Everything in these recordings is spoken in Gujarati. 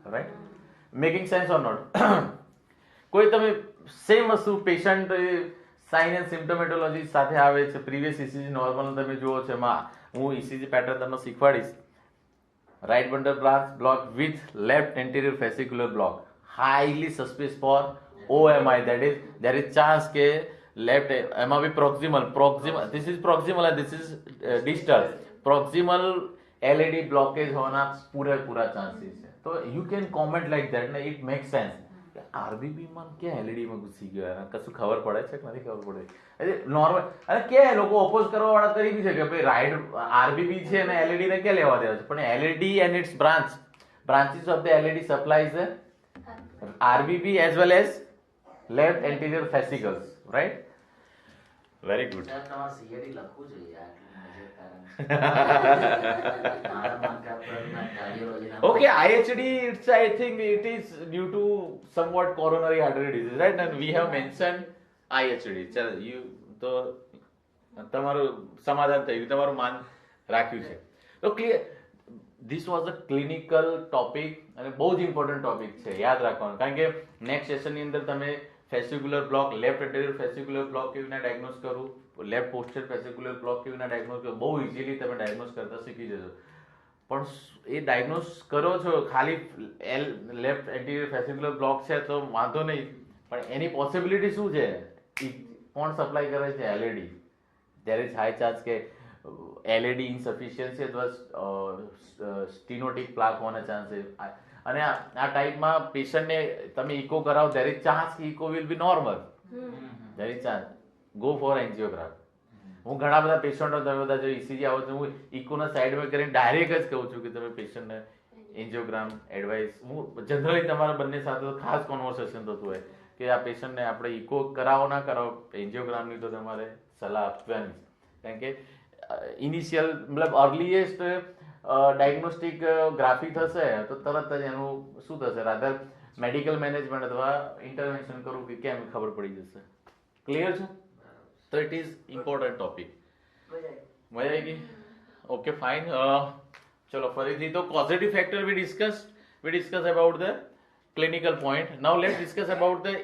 Right? Making sense or not? કોઈ તમે સેમ વસ્તુ પેશન્ટ સાઇન એન્ડ સિમ્ટોમેટોલોજી સાથે આવે છે, પ્રીવિયસ ઇસીજી નોર્મલ તમે જુઓ છો, એમાં હું ઇસીજી પેટર્ન તમને શીખવાડીશ. Right bundle branch block with left anterior fascicular block, highly suspicious for OMI, there is chance કે લેફ્ટ એમાં be proximal this is proximal and this is distal. Proximal LED blockage હોવાના પૂરેપૂરા ચાન્સીસ છે. તો you can comment like that ને ઇટ મેક સેન્સ. RBB માં ક્યાં LED માં ઘૂસી ગયો યાર, કશું ખબર પડે છે કે નથી ખબર પડે? એટલે નોર્મલ અને કે લોકો ઓપોઝ કરવા વાળા કરી બી છે કે ભાઈ રાઈટ RBB છે અને LED ને ક્યાં લેવા દેવા છે, પણ LED and its branches of the LED supplies the RBB as well as left anterior fascicles, right? Very good. તમારે CAD લખવું જોઈએ આટલું મેજર કારણ. Okay, IHD, I think it is due to somewhat coronary artery disease, right? And we have mentioned IHD. ચાલો, તો તમારું સમાધાન થયું, તમારું માન રાખ્યું છે. તો clear, this was a clinical topic અને બહુ જ ઇમ્પોર્ટન્ટ ટોપિક છે, યાદ રાખવાનું. કારણ કે નેક્સ્ટ સેશનની અંદર તમે ફેસિક્યુલર બ્લોક, લેફ્ટ એન્ટેરિયર ફેસિક્યુલર બ્લોક કેવી રીતના ડાયગ્નોઝ કરવું, લેફ્ટ પોસ્ટર ફેસિક્યુલર બ્લોક કેવી રીતના ડાયગ્નોઝ કરવું, બહુ ઇઝીલી તમે ડાયગ્નોઝ કરતા શીખી જશો. પણ એ ડાયગ્નોઝ કરો છો ખાલી લેફ્ટ એન્ટિરિયર ફેસિક્યુલર બ્લોક છે તો વાંધો નહીં, પણ એની પોસિબિલિટી શું છે? કોણ સપ્લાય કરે છે? LED. There is high chance કે LED ઇનસફિશિયન્સી અથવા સ્ટીનોટિક પ્લાક હોવાના ચાન્સ છે. અને આ ટાઈપમાં પેશન્ટને તમે ઇકો કરાવો, ધેર ઇઝ ચાન્સ કે echo will be normal, there is chance go for angiogram. હું ઘણા બધા પેશન્ટો, તમે બધા જો ECG આવો છો, હું ઇકોના સાઈડમાં કરીને ડાયરેક્ટ જ કહું છું કે તમે પેશન્ટને એન્જિયોગ્રામ એડવાઇસ, હું જનરલી તમારા બંને સાથે તો ખાસ કોન્વર્સેશન થતું હોય કે આ પેશન્ટને આપણે ઇકો કરાવો ના કરાવો, એન્જિયોગ્રામની તો તમારે સલાહ આપવાની. કારણ કે ઇનિશિયલ મતલબ અર્લીએસ્ટ ડાયગ્નોસ્ટિક ગ્રાફી થશે તો તરત જ એનું શું થશે, રાધર મેડિકલ મેનેજમેન્ટ અથવા ઇન્ટરવેન્શન કરવું કે કેમ ખબર પડી જશે. ક્લિયર છે? તો ઇટ ઇઝ ઇમ્પોર્ટન્ટ ટોપિક. મજા આવી ગઈ? Okay, fine. ચલો ફરીથી તો કોઝેટિવ factor we discuss about the clinical point. Now let's discuss about the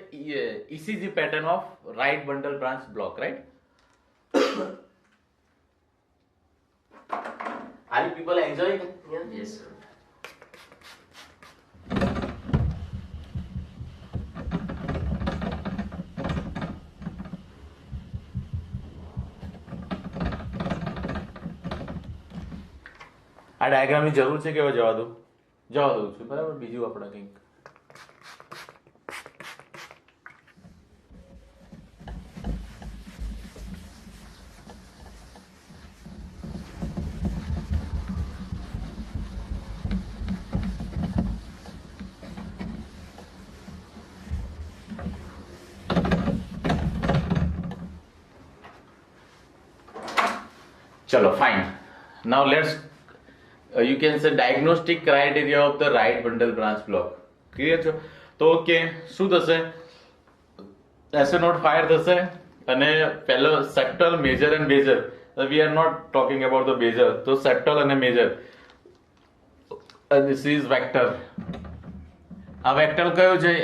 ECG pattern of right bundle branch block, right? Are you people enjoying it? Yes, sir. આ ડાયાગ્રામની જરૂર છે કે હવે જવા દઉં છું, બરાબર? બીજું આપણે કંઈક ચલો fine. Now let's you can say diagnostic criteria of the right bundle branch block. Clear છો? તો ઓકે, શું થશે? એસે નોટ ફાયર થશે અને પહેલો septal, major and basal. We are not talking about the basal, તો સેપ્ટલ અને મેજર. This is vector. આ વેક્ટર કયો છે?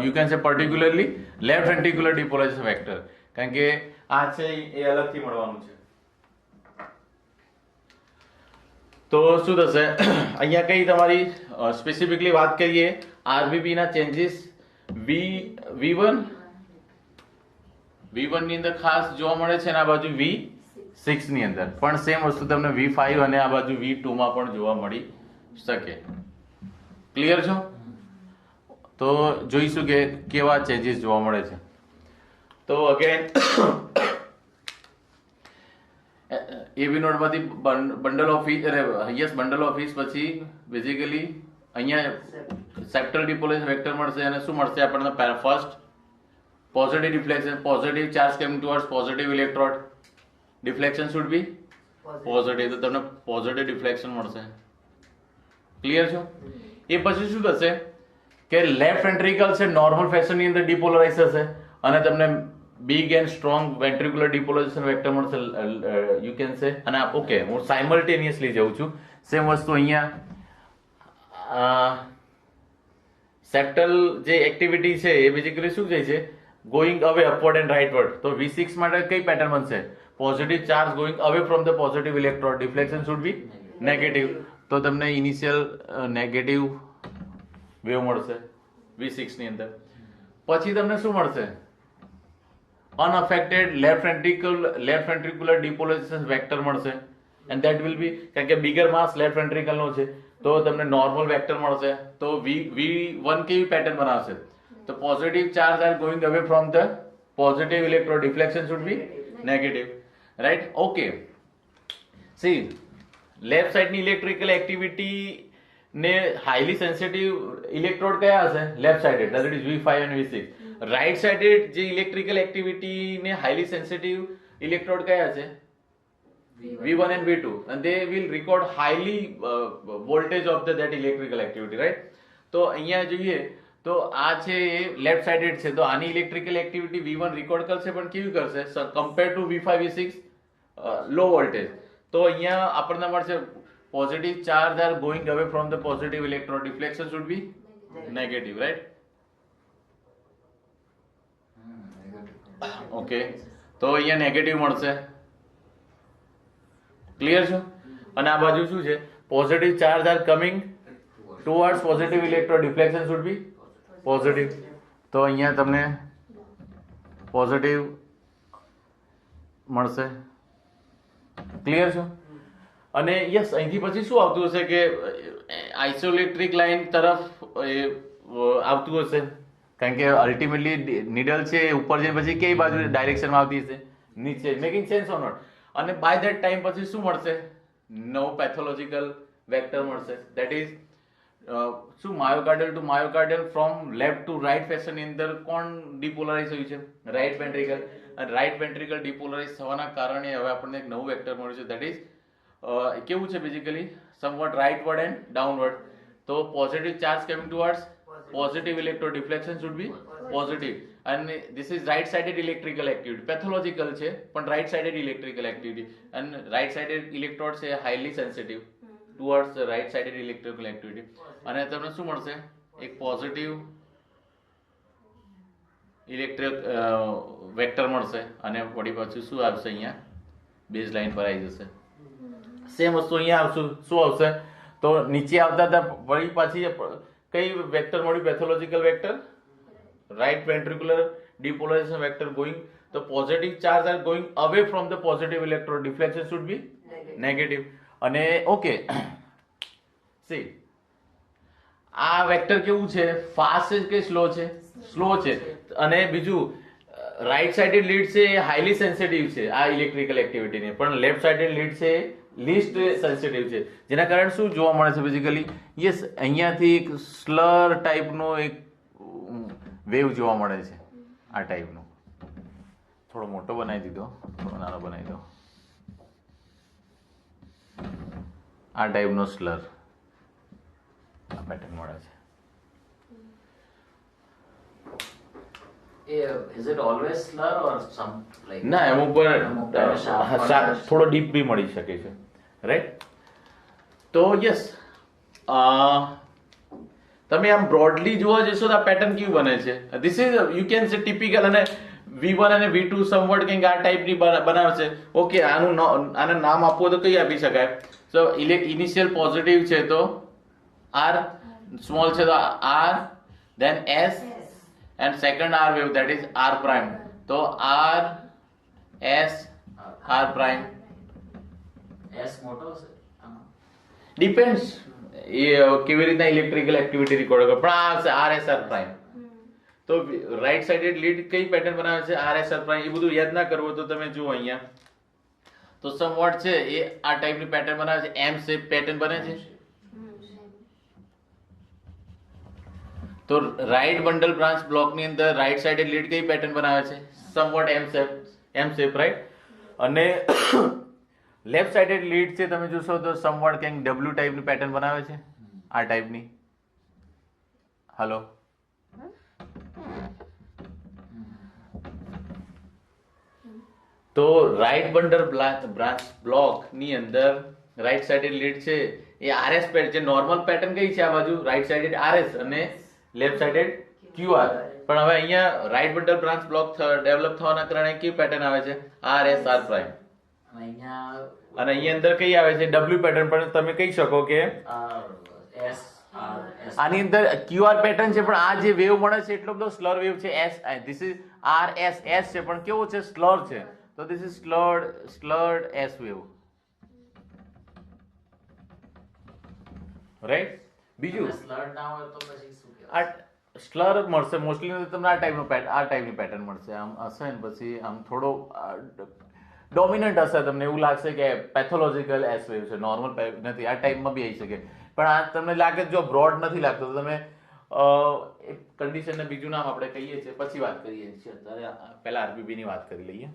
You can say particularly left ventricular depolarization vector. કારણ કે આ છે એ અલગથી મળવાનું છે. તો શું થશે? અહીંયા કઈ તમારી સ્પેસિફિકલી વાત કરીએ, RBB ના ચેન્જીસ V1 ની અંદર ખાસ જોવા મળે છે અને આ બાજુ V6 ની અંદર, પણ સેમ વસ્તુ તમને V5 અને આ બાજુ V2 માં પણ જોવા મળી શકે. ક્લિયર છો? તો જોઈશું કે કેવા ચેન્જીસ જોવા મળે છે. તો અગેન એવી નોટમાંથી બંડલ ઓફ પછી બેઝિકલી અહીંયા સેપ્ટલ ડિપોલાઇઝેશન વેક્ટર મળશે અને શું મળશે આપણને? First positive deflection, positive charge coming towards positive electrode, deflection should B positive, તો તમને પોઝિટિવ ડિફ્લેક્શન મળશે. ક્લિયર છો? એ પછી શું થશે કે લેફ્ટ વેન્ટ્રિકલ છે નોર્મલ ફેશનની અંદર ડિપોલરાઇઝ થશે અને તમને big and strong ventricular depolarization vector મળશે, યુ કેન સે. અને ઓકે, હું સાયમલ્ટેનિયસલી જઉં છું. સેમ વસ્તુ અહીંયા સેપ્ટલ જે એક્ટિવિટી છે એ બેઝિકલી શું કહે છે, ગોઈંગ અવે અપવર્ડ એન્ડ રાઇટવર્ડ. તો V6 માટે કઈ પેટર્ન બનશે? Positive charge going away from the positive electrode, deflection should be negative. તો તમને ઇનિશિયલ નેગેટિવ વેવ મળશે V6 ની અંદર. પછી તમને શું મળશે? unaffected left ventricular depolarization vector મળશે, and that will be, કારણ કે bigger mass left ventricle નો છે તો તમને normal vector મળશે. તો V1 કેવી પેટર્ન બનાવશે? તો positive charge are going away from the positive electrode, deflection should be negative, right? Okay, see, left સાઈડની ઇલેક્ટ્રિકલ એક્ટિવિટી ને હાઈલી સેન્સિટિવ ઇલેક્ટ્રોડ કયા હશે? Left sided, that is V5 અને V6. રાઈટ સાઇડેડ જે ઇલેક્ટ્રિકલ એક્ટિવિટી ને હાઈલી સેન્સિટિવ ઇલેક્ટ્રોડ કયા હશે? V1 and V2, and they will record highly voltage of that electrical activity, right? તો અહીંયા જોઈએ તો આ છે એ લેફ્ટ સાઇડેડ છે, તો આની ઇલેક્ટ્રિકલ એક્ટિવિટી V1 રેકોર્ડ કરશે, પણ કેવી કરશે? Compare to V5 V6 low voltage. તો અહીંયા આપણને મળશે positive charge are going away from the positive electrode, deflection should be negative, right? Okay, તો અહીંયા નેગેટિવ મળશે. ક્લિયર છે? અને આ બાજુ શું છે? Positive charge R coming towards positive electrode, deflection should B positive. તો અહીંયા તમને પોઝિટિવ મળશે. ક્લિયર છે? અને યસ, અહીંથી પછી શું આવતું હશે કે આઇસોઇલેક્ટ્રિક લાઇન તરફ આવતું હશે, કારણ કે અલ્ટિમેટલી નીડલ છે ઉપર જઈને પછી કઈ બાજુ ડાયરેક્શનમાં આવતી હશે? નીચે. Making sense or not? અને બાય ધેટ ટાઈમ પછી શું મળશે? નવું પેથોલોજીકલ વેક્ટર મળશે, ધેટ ઇઝ શું? Myocardial to myocardial from left to right fashion ની અંદર કોણ ડિપોલરાઇઝ થયું છે? Right ventricle. અને રાઇટ વેન્ટ્રિકલ ડિપોલરાઇઝ થવાના કારણે હવે આપણને એક નવું વેક્ટર મળ્યું છે, ધેટ ઇઝ કેવું છે basically? Somewhat rightward and downward. તો positive charge coming towards positive electrode, deflection should be positive, and this is right sided electrical activity. Pathological છે પણ right sided electrical activity, and right sided electrode છે highly sensitive towards the right sided electrical activity. અને તમને શું મળશે? એક પોઝિટિવ ઇલેક્ટ્રિક વેક્ટર મળશે, અને વળી પાછું શું આવશે? અહીંયા બેઝ લાઇન પર આવી જશે. સેમ વસ્તુ અહીંયા આવશે. શું આવશે? તો નીચે આવતા હતા વળી પાછી કઈ વેક્ટર મળ્યું? Pathological vector, right ventricular depolarization vector going. તો positive charge are going away from the positive electrode, deflection should be negative. અને ઓકે, સી, આ વેક્ટર કેવું છે? ફાસ્ટ છે કે સ્લો છે? સ્લો છે. અને બીજું રાઈટ સાઇડેડ લીડ છે એ હાઈલી સેન્સિટિવ છે આ ઇલેક્ટ્રિકલ એક્ટિવિટીને, પણ લેફ્ટ સાઇડેડ લીડ છે લીસ્ટ સેન્સિટિવ છે. જેના કારણે શું જોવા મળે છે બેઝિકલી? યસ, અહીંયાથી એક સ્લર ટાઈપનો એક વેવ જોવા મળે છે. આ ટાઈપનો થોડો મોટો બનાવી દીધો, થોડો નાનો બનાવી દો. આ ટાઈપનો સ્લર આ પેટર્ન મળે છે. Is it always slur or some like? ના, એમ ઉપર sharp થોડો ડીપ બી મળી શકે છે, રાઈટ? તો યસ, તમે આમ બ્રોડલી જોવા જશો તો આ પેટર્ન કેવું બને છે? This is you can say typical. અને V1 અને V2 સમવટ કંઈક આ ટાઈપની બનાવશે. ઓકે, આને નામ આપવું તો કઈ આપી શકાય? સો ઇનિશિયલ પોઝિટિવ છે તો R, સ્મોલ છે તો R, then S, and second R wave, that is R prime. તો R, S, R prime. S મોટો છે. Depends એ કેવી રીતના ઇલેક્ટ્રિકલ એક્ટિવિટી રેકોર્ડ કરે, પણ આ છે RSR prime. તો રાઈટ સાઇડેડ લીડ કઈ પેટર્ન બનાવે છે? RSR prime. એ બધું યાદ ના કરવું તો તમે જુઓ અહીંયા, તો સમવટ છે એ આ ટાઈપની પેટર્ન બનાવે છે. M શેપ પેટર્ન બને છે. તો રાઈટ બંડલ બ્રાન્ચ બ્લોક ની અંદર રાઈટ સાઇડેડ લીડ કઈ પેટર્ન બનાવે છે? સમવટ એમ શેપ, રાઈટ? અને લેફ્ટ સાઇડેડ લીડ છે તમે જોશો તો સમવટ કંઈક ડબલ્યુ ટાઈપની પેટર્ન બનાવે છે, આ ટાઈપની. હલો, તો રાઈટ બંડલ બ્રાન્ચ બ્લોક ની અંદર રાઈટ સાઇડેડ લીડ છે એ RS પેટર્ન, જે નોર્મલ પેટર્ન કઈ છે આ બાજુ? રાઈટ સાઇડેડ RS, અને લેફ્ટ સાઇડેડ QR. પણ હવે અહીંયા right bundle branch block develop થવાના કારણે કઈ પેટર્ન આવે છે RSR પ્રાઇમ, અને અહીંયા અને અહીંયા અંદર કઈ આવે છે W પેટર્ન. પણ તમે કહી શકો કે S R S. આની અંદર QR પેટર્ન છે, પણ આ જે વેવ મળે છે એટલો બધો સ્લર વેવ છે. ધીસ ઇઝ RSS છે, પણ કેવો છે સ્લર છે. તો this is slurred S wave, right. બીજું સ્લર્ડ ના હોય તો પછી શું કહેવાય? આ સ્લર મળશે મોસ્ટલી તમને આ ટાઈપની પેટર્ન મળશે. આમ હશે ને પછી આમ થોડો ડોમિનન્ટ હશે, તમને એવું લાગશે કે પેથોલોજીકલ એસ વેવ છે, નોર્મલ નથી. આ ટાઈપમાં બી આવી શકે, પણ આ તમને લાગે જો બ્રોડ નથી લાગતો તો તમે કન્ડિશનને બીજું નામ આપણે કહીએ છીએ, પછી વાત કરીએ છીએ. અત્યારે પહેલા RBB ની વાત કરી લઈએ.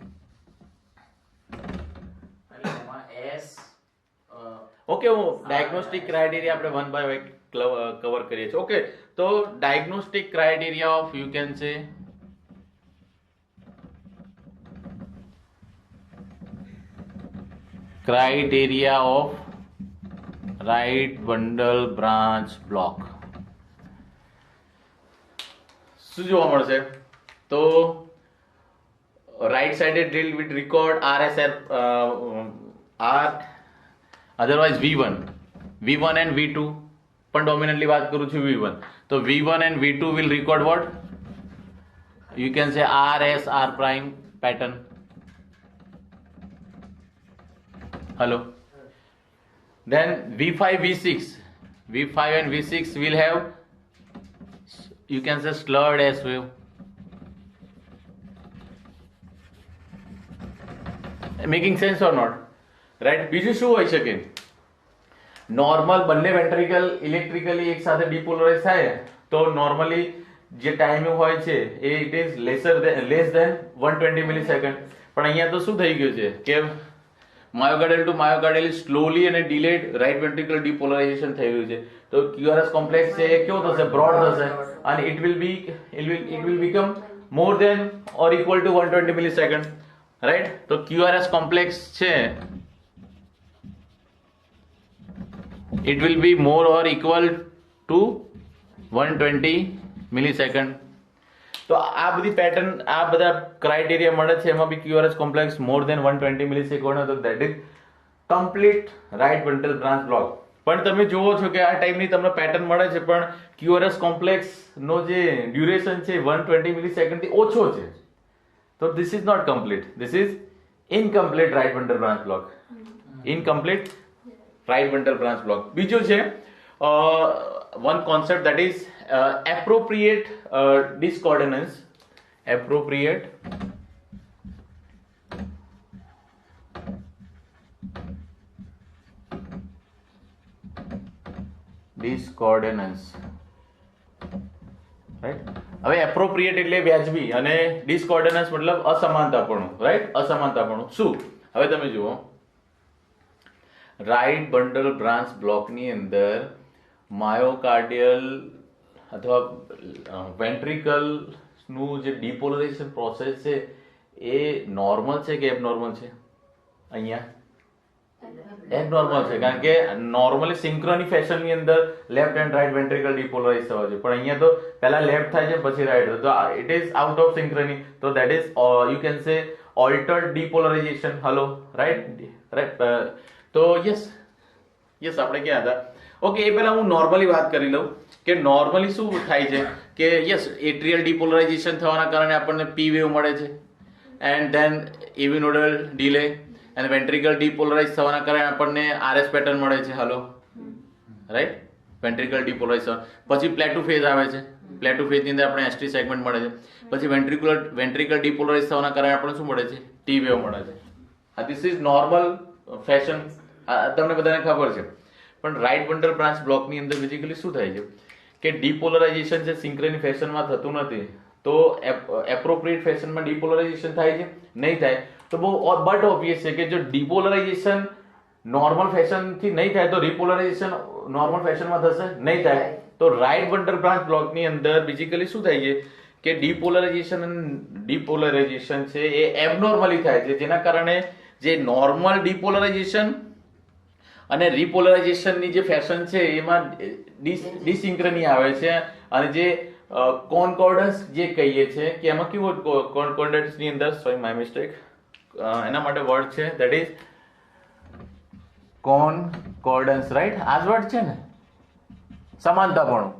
એટલે એમાં S ઓકે, હું ડાયગ્નોસ્ટિક ક્રાઇટેરિયા આપણે વન બાય વન કવર કરીએ છીએ. ઓકે, તો diagnostic criteria of you can સે criteria of right bundle branch block. શું જોવા મળશે? તો right sided drill with record RSR R otherwise V1 and V2, પણ ડોમિનન્ટલી વાત કરું છું V1. તો V1 and V2 will record what? You can say RSR prime pattern. Hello. Then V5 and V6 will have, you can say slurred S wave. Making sense or not? Right? બીજું શું હોઈ શકે? નોર્મલ બંને વેન્ટ્રિકલ ઇલેક્ટ્રિકલી એક સાથે ડિપોલરાઇઝ થાય તો નોર્મલી જે ટાઈમિંગ હોય છે એ it is less than 120 millisecond. પણ અહીંયા તો શું થઈ ગયું છે કે માયોકાર્ડિયલ ટુ માયોકાર્ડિયલ સ્લોલી અને ડિલેડ રાઈટ વેન્ટ્રિકલ ડિપોલરાઇઝેશન થઈ રહ્યું છે. તો QRS કોમ્પ્લેક્સ છે એ કેવો થશે? બ્રોડ થશે, અને it will become more than or equal to 120 millisecond, right. તો QRS કોમ્પ્લેક્સ છે it will be more or equal to 120 millisecond. તો આ બધી પેટર્ન, આ બધા ક્રાઇટેરિયા મળે છે, એમાં બી QRS કોમ્પ્લેક્સ મોર દેન 120 મિલીસેકન્ડ, તો that is complete right bundle branch block. પણ તમે જુઓ છો કે આ ટાઈપની તમને પેટર્ન મળે છે, પણ QRS કોમ્પ્લેક્સ નો જે ડ્યુરેશન છે 120 મિલીસેકન્ડ થી ઓછો છે. તો this is not complete, this is incomplete right bundle branch block. Incomplete right bundle branch block. બીજું છે one concept, that is appropriate discordance. Appropriate discordance, right. હવે એપ્રોપ્રિએટ એટલે વ્યાજબી અને ડિસ્કોર્ડનન્સ મતલબ અસમાનતાપણું, રાઈટ. અસમાનતાપણું શું? હવે તમે જુઓ, રાઈટ બંડલ બ્રાન્ચ બ્લોકની અંદર માયોકાર્ડિયલ અથવા વેન્ટ્રિકલ નું જે ડિપોલરાઇઝેશન પ્રોસેસ છે એ નોર્મલ છે કે એબનોર્મલ છે? અહીંયા એબનોર્મલ છે, કારણ કે નોર્મલી સિંક્રોની ફેશનની અંદર લેફ્ટ એન્ડ રાઈટ વેન્ટ્રિકલ ડિપોલરાઇઝ થવા છે, પણ અહીંયા તો પહેલા લેફ્ટ થાય છે પછી રાઈટ, તો it is out of synchrony. તો that is you can say altered depolarization. Hello, right. તો યસ આપણે ક્યાં હતા? ઓકે, એ પહેલા હું નોર્મલી વાત કરી લઉં કે નોર્મલી શું થાય છે કે યસ એટ્રિયલ ડિપોલરાઇઝેશન થવાના કારણે આપણને P વેવ મળે છે, એન્ડ ધેન ઇવિનોડલ ડિલે, અને વેન્ટ્રિકલ ડિપોલરાઇઝ થવાના કારણે આપણને RS પેટર્ન મળે છે. Hello, right. વેન્ટ્રિકલ ડિપોલરાઇઝેશન પછી પ્લેટુ ફેઝ આવે છે. પ્લેટુ ફેઝની અંદર આપણે ST સેગમેન્ટ મળે છે. પછી વેન્ટ્રિકલ ડિપોલરાઇઝ થવાના કારણે આપણને શું મળે છે? T વેવ મળે છે. ધીસ ઇઝ નોર્મલ ફેશન, તમને બધાને ખબર છે. પણ રાઈટ બંડલ બ્રાન્ચ બ્લોકની અંદર બેઝિકલી શું થાય છે કે ડિપોલરાઇઝેશન છે સિંક્રની ફેશનમાં થતું નથી, તો એપ્રોપ્રિએટ ફેશનમાં ડિપોલરાઇઝેશન થાય છે? નહીં થાય. તો બહુ બટ ઓબ્વિયસ છે કે જો ડિપોલરાઇઝેશન નોર્મલ ફેશનથી નહીં થાય તો રિપોલરાઇઝેશન નોર્મલ ફેશનમાં થશે? નહીં થાય. તો રાઈટ બંડલ બ્રાન્ચ બ્લોકની અંદર બેઝિકલી શું થાય છે કે ડિપોલરાઇઝેશન છે એ એબનોર્મલી થાય છે, જેના કારણે જે નોર્મલ ડિપોલરાઇઝેશન અને રિપોલરાઇઝેશનની જે ફેશન છે એમાં ડિસિંક્રની આવે છે, અને જે કોન્કોર્ડન્સ જે કહીએ છે કે એમાં કેવું કોન્કોર્ડન્સ ની અંદર, સોરી માય મિસ્ટેક, એના માટે વર્ડ છે ધેટ ઇઝ કોન્કોર્ડન્સ, રાઈટ? આ જ વર્ડ છે ને, સમાનતાપણું.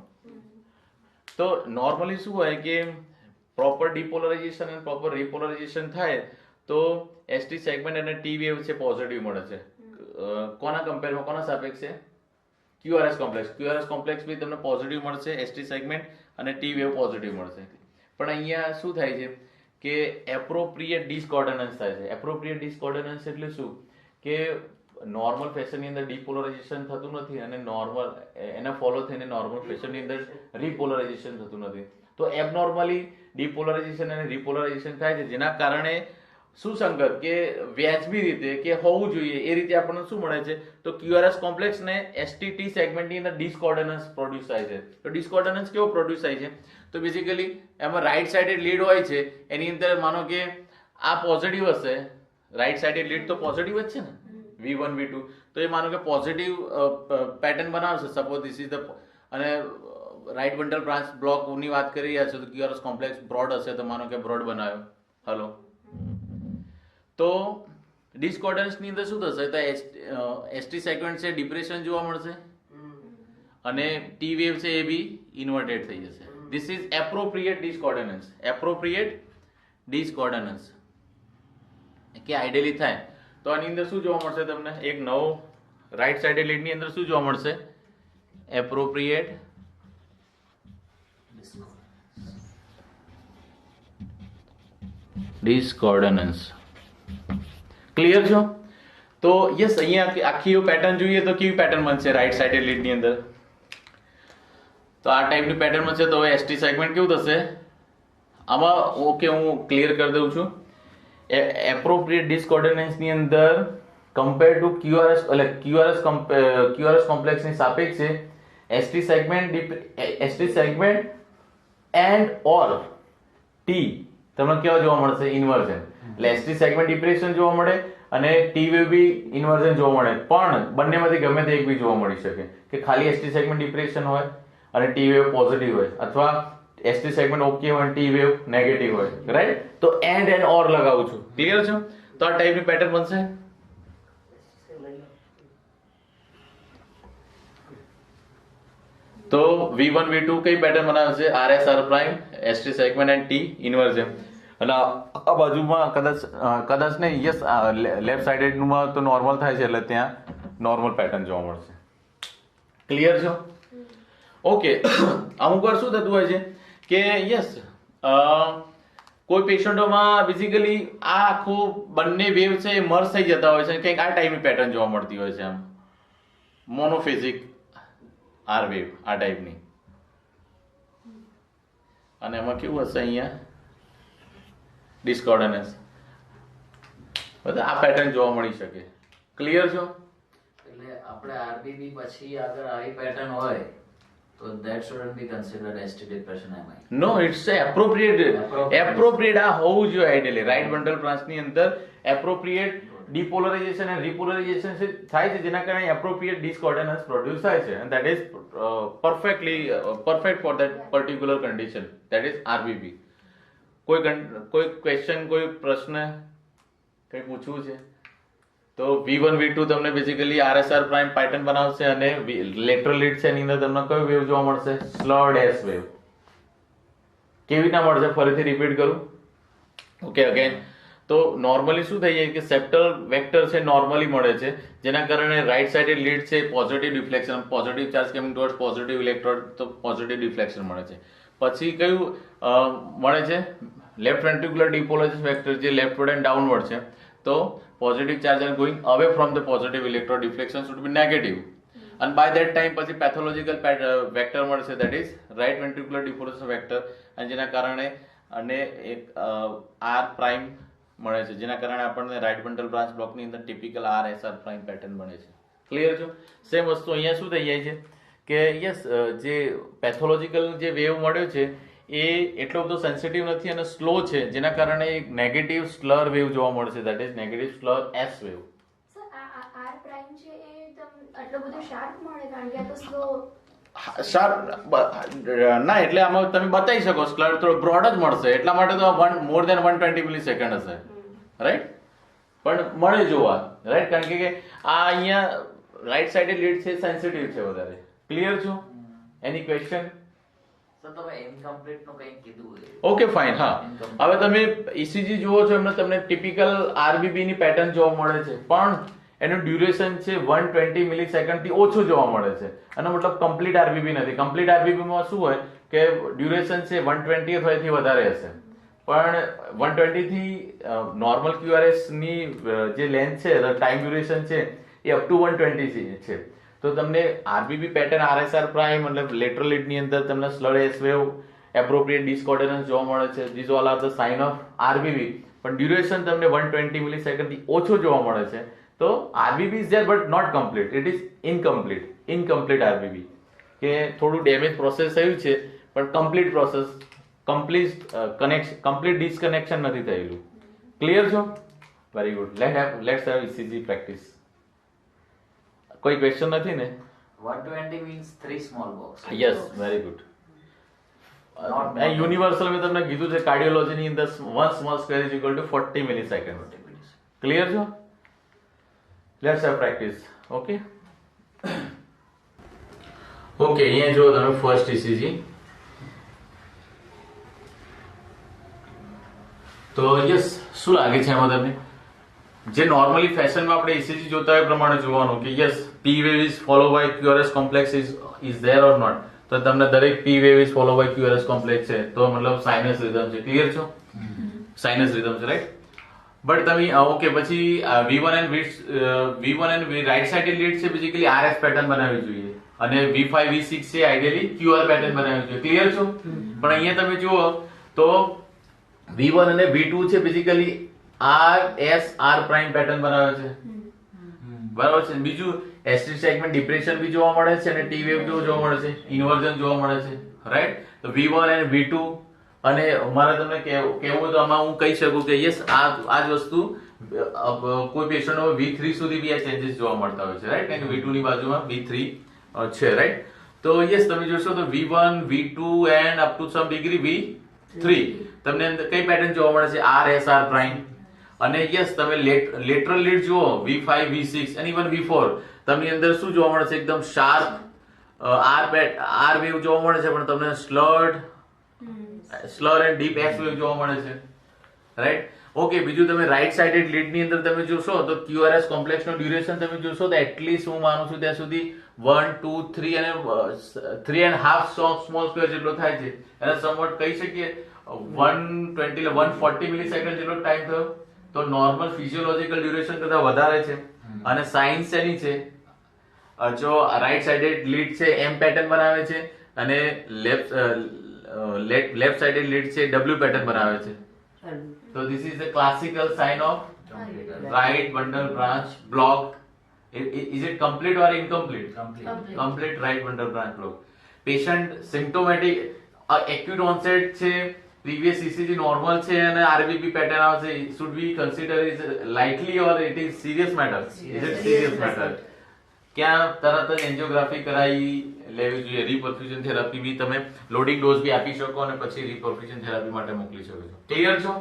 તો નોર્મલી શું હોય કે પ્રોપર ડિપોલરાઇઝેશન અને પ્રોપર રિપોલરાઇઝેશન થાય તો એસટી સેગમેન્ટ અને ટી વેવ છે પોઝિટિવ મળે છે. કોના કમ્પેરમાં, કોના સાપેક્ષે? QRS complex. ક્યુઆરએસ કોમ્પ્લેક્સ બી તમને પોઝિટિવ મળશે, એસટી સેગમેન્ટ અને ટી વેવ પોઝિટિવ મળશે. પણ અહીંયા શું થાય છે કે એપ્રોપ્રિએટ ડિસકોર્ડનન્સ થાય છે. એપ્રોપ્રિએટ ડિસકોર્ડનન્સ એટલે શું કે નોર્મલ ફેશનની અંદર ડિપોલરાઇઝેશન થતું નથી અને નોર્મલ એના ફોલો થઈને નોર્મલ ફેશનની અંદર રિપોલરાઇઝેશન થતું નથી. તો એબનોર્મલી ડિપોલરાઇઝેશન અને રિપોલરાઇઝેશન થાય છે, જેના કારણે સુસંગત કે વ્યાજબી રીતે કે હોવું જોઈએ એ રીતે આપણને શું મળે છે, તો ક્યુઆરએસ કોમ્પ્લેક્સ ને એસટીટી સેગમેન્ટની અંદર ડિસકોર્ડનન્સ પ્રોડ્યુસ થાય છે. તો ડિસકોર્ડનન્સ કેવો પ્રોડ્યુસ થાય છે? તો બેઝિકલી એમાં રાઈટ સાઇડેડ લીડ હોય છે, એની અંદર માનો કે આ પોઝિટિવ હશે, રાઈટ સાઇડેડ લીડ તો પોઝિટિવ જ છે ને, V1 V2, તો એ માનો કે પોઝિટિવ પેટર્ન બનાવશે. સપોઝ ધીસ ઇઝ ધ, અને રાઈટ બંડલ બ્રાન્ચ બ્લોક ની વાત કરી રહ્યા છો તો ક્યુઆરએસ કોમ્પ્લેક્સ બ્રોડ હશે તો માનો કે બ્રોડ બનાવ્યો. હલો, તો ડિસકોર્ડન્સ ની અંદર શું થશે, તો એસટી સેગમેન્ટ છે ડિપ્રેશન જોવા મળશે અને ટી વેવ છે એ બી ઇન્વર્ટેડ થઈ જશે. This is appropriate discordance. Appropriate discordance કે આઈડિયલી થાય તો આની અંદર શું જોવા મળશે તમને? એક નવો રાઈટ સાઇડેડ લીડ ની અંદર શું જોવા મળશે? એપ્રોપ્રિએટ ડિસકોર્ડનન્સ. ક્લિયર છો? તો યસ, અહીંયા આખી પેટર્ન જોઈએ તો કેવી પેટર્ન બનશે રાઈટ સાઇડેડ લીડ ની અંદર? તો આ ટાઈપની પેટર્ન બનશે. તો હવે એસટી સેગમેન્ટ કેવું થશે આમાં? ઓકે, હું ક્લિયર કરી દઉં છું. એપ્રોપ્રિએટ ડિસકોર્ડનન્સ ની અંદર કમ્પેર ટુ ક્યુઆરએસ, એટલે ક્યુઆરએસ કોમ્પ્લેક્સ ની સાપેક્ષે ST segment and or T તમને કેવા જોવા મળશે? ઇન્વર્ઝન. એટલે એસટી સેગમેન્ટ ડિપ્રેશન જોવા મળે અને ટી વેવ બી ઇન્વર્ઝન જોવા મળે. પણ બંનેમાંથી ગમે તે એક બી જોવા મળી શકે કે ખાલી એસટી સેગમેન્ટ ડિપ્રેશન હોય અને ટી વેવ પોઝિટિવ હોય, અથવા એસટી સેગમેન્ટ ઓકે હોય અને ટી વેવ નેગેટિવ હોય, રાઈટ? તો એન્ડ ઓર લગાવું છું. ક્લિયર છે? તો આ ટાઈપની પેટર્ન બનશે. તો V1 V2 કઈ પેટર્ન બનાવે છે? RS R prime, ST segment and T inversion. અને આ બાજુમાં કદાચ નહીં, યસ, લેફ્ટ સાઇડેડ નું તો નોર્મલ થાય છે એટલે ત્યાં નોર્મલ પેટર્ન જોવા મળશે. ક્લિયર છે? ઓકે. અમુક વાર શું થતું હોય છે કે યસ, કોઈ પેશન્ટોમાં બેઝિકલી આ આખું બંને વેવ છે એ મર્જ થઈ જતા હોય છે, કંઈક આ ટાઈપની પેટર્ન જોવા મળતી હોય છે. આમ મોનોફેઝિક આર વેવ આ ટાઈપની, અને એમાં કેવું હશે અહીંયા ડિસકોર્ડનન્સ. આ પેટર્ન જોવા મળી શકે. ક્લિયર છો? એટલે આપણે આરબીબી પછી અગર આવી પેટર્ન હોય તો that shouldn't be considered ST depression MI. No, it's appropriate. આ હોવું જોઈએ આઈડિયલી. રાઈટ બંડલ બ્રાન્ચ ની અંદર એપ્રોપ્રિએટ ડિપોલરાઇઝેશન અને રિપોલરાઇઝેશન થાય છે, જેના કારણે એપ્રોપ્રિએટ ડિસકોર્ડનન્સ પ્રોડ્યુસ થાય છે, and that is perfect for that particular condition, that is RBB. કોઈ ક્વેશ્ચન, કોઈ પ્રશ્ન, કંઈ પૂછવું છે તો V1 V2 તમને બેઝિકલી RSR પ્રાઇમ પેટર્ન બનાવશે અને લેટરલ લીડ છે એની અંદર તમને કયો વેવ જોવા મળશે? સ્લર્ડ એસ વેવ. કેવી રીતના મળશે? ફરીથી રિપીટ કરું. Okay, again. તો નોર્મલી શું થઈ જાય કે સેપ્ટલ વેક્ટર છે નોર્મલી મળે છે, જેના કારણે રાઈટ સાઇડેડ લીડ છે positive deflection, positive charge coming towards positive electrode, તો પોઝિટિવ ડિફ્લેક્શન મળે છે. પછી કયું મળે છે? લેફ્ટ વેન્ટ્રિક્યુલર ડિપોલરાઇઝેશન વેક્ટર, જે લેફ્ટવર્ડ એન્ડ ડાઉનવર્ડ છે. તો positive charge and going away from the positive electrode deflection should be negative, and by that time પછી pathological vector મળશે, that is right ventricular deformation vector, અને જેના કારણે અને એક R પ્રાઇમ મળે છે, જેના કારણે આપણને રાઈટ બંડલ બ્રાન્ચ બ્લોક ની અંદર ટિપિકલ RSR પ્રાઇમ પેટર્ન બને છે. ક્લિયર છો? સેમ વસ્તુ અહીંયા શું થઈ જાય છે કે યસ, જે પેથોલોજીકલ જે વેવ મળ્યો છે એ એટલો બધો સેન્સિટિવ નથી અને સ્લો છે, જેના કારણે એક નેગેટિવ સ્લર વેવ જોવા મળશે, that is negative slur S wave. Sir આ આર પ્રાઇમ છે એ આટલો બધો શાર્પ મળે કારણ કે આ તો સ્લો ના એટલે આમાં તમે બતાવી શકો સ્લર થોડો બ્રોડ જ મળશે એટલા માટે તો મોર દેન 120 મિલીસેકન્ડ હશે રાઈટ પણ મળે જોવા રાઈટ કારણ કે આ અહીંયા રાઈટ સાઈડે લીડ છે સેન્સિટિવ છે વધારે ક્લિયર છો એની ક્વેશ્ચન તો તમે ઇનકમ્પ્લીટ નું કંઈક કીધું છે. ઓકે ફાઇન હા હવે તમે ECG જુઓ છો એમને તમને ટિપિકલ RBB ની પેટર્ન જોવા મળે છે પણ એનું ડ્યુરેશન છે 120 મિલીસેકન્ડ થી ઓછું જોવા મળે છે એનો મતલબ કમ્પ્લીટ RBB નથી કમ્પ્લીટ RBB માં શું હોય કે ડ્યુરેશન છે 120 અથવા એથી વધારે હશે પણ 120 થી નોર્મલ QRS ની જે લેન્થ છે ટાઈમ ડ્યુરેશન છે એ અપ ટુ 120 છે તો તમને RBB પેટર્ન RSR પ્રાઇમ મતલબ લેટરલ લીડ ની અંદર તમને slur S wave appropriate discordance જોવા મળે છે this all are the sign of RBB પણ ડ્યુરેશન તમને 120 મિલીસેકન્ડ થી ઓછું જોવા મળે છે તો RBB is there but not complete it is incomplete RBB કે થોડું ડેમેજ પ્રોસેસ થયું છે પણ કમ્પ્લીટ પ્રોસેસ કમ્પ્લીટ ડિસ્કનેક્શન નથી થયેલું ક્લિયર છો very good let's have ECG practice કોઈ ક્વેશ્ચન નથી ને 120 means 3 small box. Yes very good universal મેં તમને કીધું છે કાર્ડિયોલોજી ની અંદર 1 small square is equal to 40 millisecond clear છો લેટ્સ હેવ પ્રેક્ટિસ ઓકે અહીંયા જો તમે ફર્સ્ટ ECG તો યસ શું લાગે છે એમાં તમને જે નોર્મલી ફેશનમાં આપણે ECG જોતા હોય એ પ્રમાણે જોવાનું કે yes P wave is followed by QRS complex is there or not તો તમને દરેક P wave is followed by QRS complex છે તો મતલબ સાઇનસ રિધમ છે ક્લિયર છો સાઇનસ રિધમ છે રાઈટ બટ તમે ઓકે પછી V1 and right side lead છે બેઝિકલી RS પેટર્ન બનાવવી જોઈએ અને V5 V6 છે આઈડિયલી QR પેટર્ન બનાવવી જોઈએ ક્લિયર છો પણ અહીંયા તમે જુઓ તો V1 અને V2 છે બેઝિકલી RSR પ્રાઇમ પેટર્ન બનાવે છે બરાબર છે બીજું એસ્ટ્રિક સેગમેન્ટ ડિપ્રેશન બી જોવા મળે છે અને T વેવ જોવા મળે છે ઇન્વર્ઝન જોવા મળે છે રાઈટ તો V1 અને V2 અને મારે તમને કહેવું તો આમાં હું કહી શકું કે યસ આ જ વસ્તુ કોઈ પેશન્ટો V3 સુધી બી આ ચેન્જીસ જોવા મળતા હોય છે રાઈટ કારણ કે V2 ની બાજુમાં V3 છે રાઈટ તો યસ તમે જોશો તો V1 V2 and up to some degree V3 તમને કઈ પેટર્ન જોવા મળે છે RSR પ્રાઇમ અને યસ તમે લેટરલ લીડ જુઓ V5 V6 અને ઇવન V4 તમને અંદર શું જોવા મળે છે એકદમ શાર્પ R વેવ જોવા મળે છે પણ તમને સ્લર એન્ડ ડીપ S વેવ જોવા મળે છે રાઈટ ઓકે બીજું તમે રાઈટ સાઇડેડ લીડ ની અંદર તમે જોશો તો QRS કોમ્પ્લેક્સ નો ડ્યુરેશન તમે જોશો તો એટલીસ્ટ હું માનું છું ત્યાં સુધી 1 2 3 અને 3.5 સ્મોલ સ્ક્વેર જેટલો થાય છે અને સમવટ કહી શકીએ 120 એટલે 140 મિલીસેકન્ડ જેટલો ટાઈમ થયો તો નોર્મલ ફિઝિયોલોજિકલ ડ્યુરેશન કરતા વધારે છે અને સાઇન્સ એની છે જો રાઈટ સાઇડેડ લીડ છે M પેટર્ન બનાવે છે અને લેફ્ટ સાઇડેડ લીડ છે W પેટર્ન બનાવે છે so this is the classical sign of right bundle branch block is it complete or incomplete complete right bundle branch block patient symptomatic acute onset છે previous ECG normal છે અને RBB pattern આવશે should we consider is likely or it is serious matter is it serious matter ક્યાં તરત જ એન્જિયોગ્રાફી કરાવી લેવી જોઈએ રીપરફ્યુઝન થેરાપી બી તમે લોડિંગ ડોઝ બી આપી શકો અને પછી રીપરફ્યુઝન થેરાપી માટે મોકલી શકો છો ક્લિયર છો